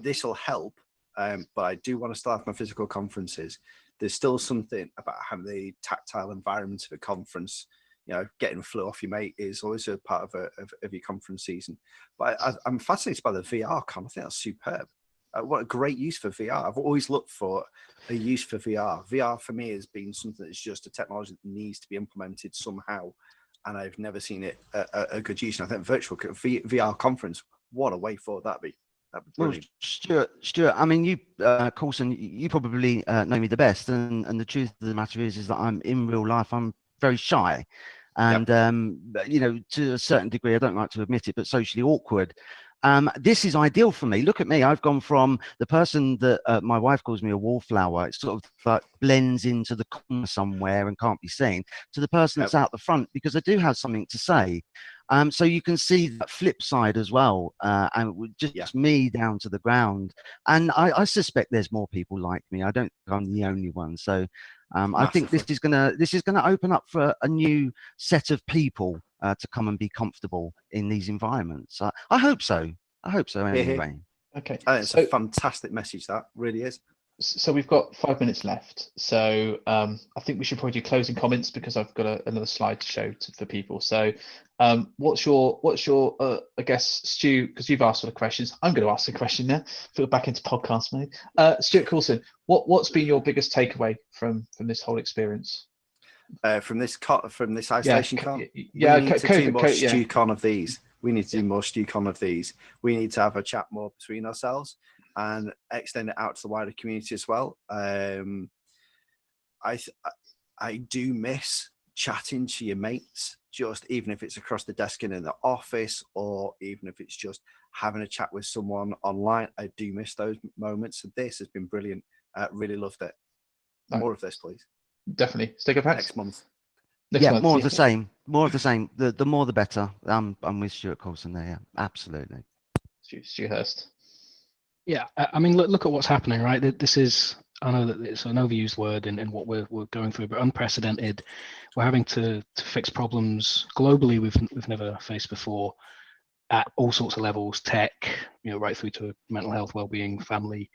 this will help. But I do want to start my physical conferences. There's still something about having the tactile environment of a conference. Getting flu off your mate is always a part of your conference season. But I'm fascinated by the VR con. I think that's superb. What a great use for VR. I've always looked for a use for VR. VR for me has been something that's just a technology that needs to be implemented somehow. And I've never seen it a good use. And I think virtual VR conference, what a way forward that'd be. Well, Stuart, I mean, you, Coulson, you probably know me the best. And the truth of the matter is that I'm in real life, I'm very shy. And, to a certain degree, I don't like to admit it, but socially awkward. This is ideal for me. Look at me. I've gone from the person that my wife calls me a wallflower. It sort of like blends into the corner somewhere and can't be seen, to the person that's out the front, because I do have something to say. So you can see that flip side as well, and just me down to the ground. And I suspect there's more people like me. I don't think I'm the only one. So I think this is gonna open up for a new set of people to come and be comfortable in these environments. I hope so. Anyway. Okay. It's a fantastic message. That really is. So we've got 5 minutes left. So I think we should probably do closing comments because I've got another slide to show for people. So what's your I guess, Stu, because you've asked all the questions, I'm going to ask the question now. Put it back into podcast mode. Stuart Coulson, what's been your biggest takeaway from this whole experience? From this isolation con? Yeah, we need to do more StuCon of these. We need to do more StuCon of these. We need to have a chat more between ourselves and extend it out to the wider community as well. I do miss chatting to your mates, just even if it's across the desk and in the office, or even if it's just having a chat with someone online. I do miss those moments. So this has been brilliant. Really loved it. More of this, please. Definitely. Stick up next month. More of the same. More of the same. The more the better. I'm with Stuart Coulson there. Yeah, absolutely. Stu Hurst. Yeah, I mean, look at what's happening, right? This is, I know that it's an overused word in what we're going through, but unprecedented. We're having to fix problems globally we've never faced before at all sorts of levels, tech, right through to mental health, well-being, family,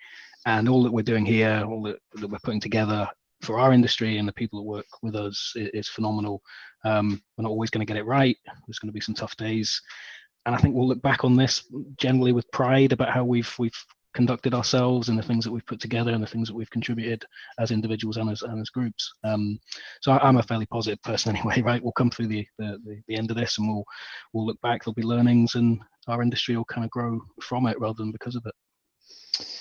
and all that we're doing here, all that we're putting together for our industry and the people that work with us is phenomenal. We're not always going to get it right. There's going to be some tough days. And I think we'll look back on this generally with pride about how we've conducted ourselves and the things that we've put together and the things that we've contributed as individuals and as groups. So I'm a fairly positive person anyway, right? We'll come through the end of this and we'll look back, there'll be learnings, and our industry will kind of grow from it rather than because of it.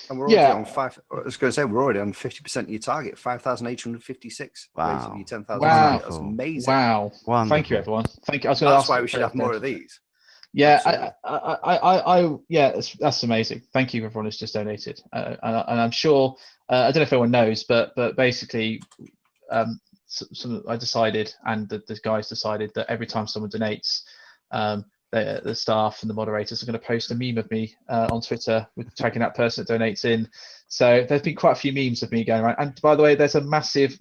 And we're already on I was going to say, we're already on 50% of your target, 5,856. Wow. Of your 10,000. Wow. That's amazing. Wow. Wonderful. Thank you, everyone. Thank you. That's why we should have more of these. Yeah, that's amazing. Thank you, everyone who's just donated. And I'm sure, I don't know if everyone knows, but basically, I decided, and the guys decided, that every time someone donates, the staff and the moderators are going to post a meme of me on Twitter with tagging that person that donates in. So there's been quite a few memes of me going around. And by the way, there's a massive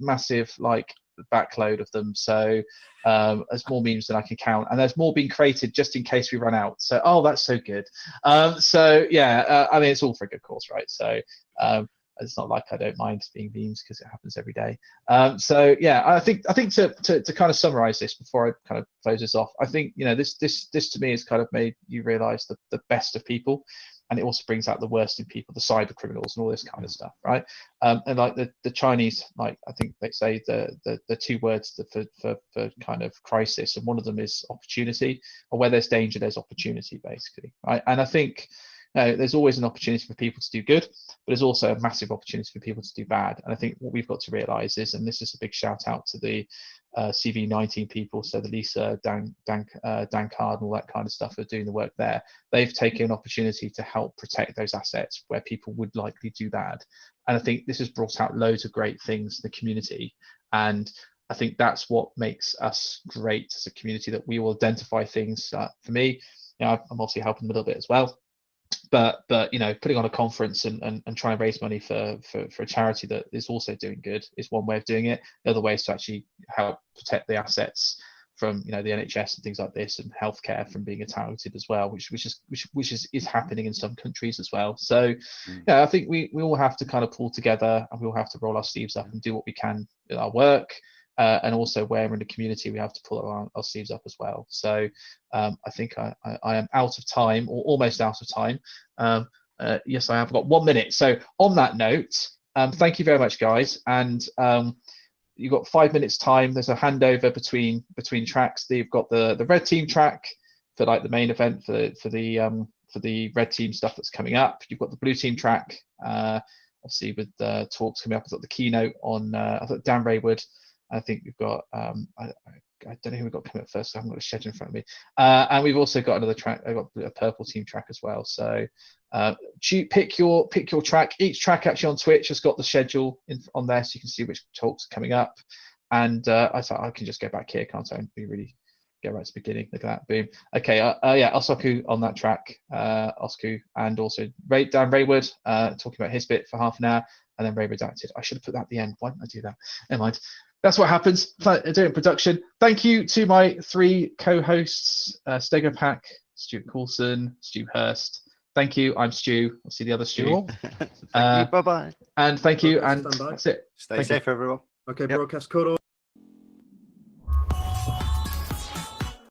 like backload of them. So there's more memes than I can count, and there's more being created just in case we run out. So that's so good. So yeah, I mean, it's all for a good cause, right? So it's not like I don't mind being memes because it happens every day. So yeah, I think to kind of summarize this before I kind of close this off, I think this to me has kind of made you realize the best of people and it also brings out the worst in people, the cyber criminals and all this kind of stuff, right? And like the Chinese, like I think they say the two words for kind of crisis, and one of them is opportunity, or where there's danger, there's opportunity, basically, right? And I think there's always an opportunity for people to do good, but there's also a massive opportunity for people to do bad. And I think what we've got to realize is, and this is a big shout out to the CV19 people, so the Lisa, Dan Card and all that kind of stuff are doing the work there. They've taken an opportunity to help protect those assets where people would likely do bad. And I think this has brought out loads of great things in the community. And I think that's what makes us great as a community, that we will identify things. For me, I'm obviously helping a little bit as well. But putting on a conference and trying to raise money for a charity that is also doing good is one way of doing it. The other way is to actually help protect the assets from the NHS and things like this, and healthcare from being targeted as well, which is happening in some countries as well. So I think we all have to kind of pull together, and we all have to roll our sleeves up and do what we can in our work. And also where in the community we have to pull our sleeves up as well. So I think I am out of time, or almost out of time. Yes, I have got 1 minute. So on that note, thank you very much, guys. And you've got 5 minutes time. There's a handover between tracks. You've got the red team track for like the main event for the red team stuff that's coming up. You've got the blue team track, obviously with the talks coming up. I've got the keynote on I thought Dan Raywood. I think we've got I don't know who we've got coming up first. I haven't got a schedule in front of me. And we've also got another track. I've got a purple team track as well. So pick your track. Each track actually on Twitch has got the schedule on there, so you can see which talks are coming up. And I thought I can just go back here, can't I? And be really go right to the beginning. Look at that, boom. Okay, yeah, Osoku on that track, Osoku, and also Dan Raywood talking about his bit for half an hour, and then Ray Redacted. I should have put that at the end. Why didn't I do that? Never mind. That's what happens doing production. Thank you to my three co-hosts, Stego Pack, Stuart Coulson, Stu Hurst. Thank you. I'm Stu. I'll see the other Stu. Thank you. Bye-bye. And thank you. And Stand by. that's it. Stay safe, everyone. Okay, Yep. broadcast code.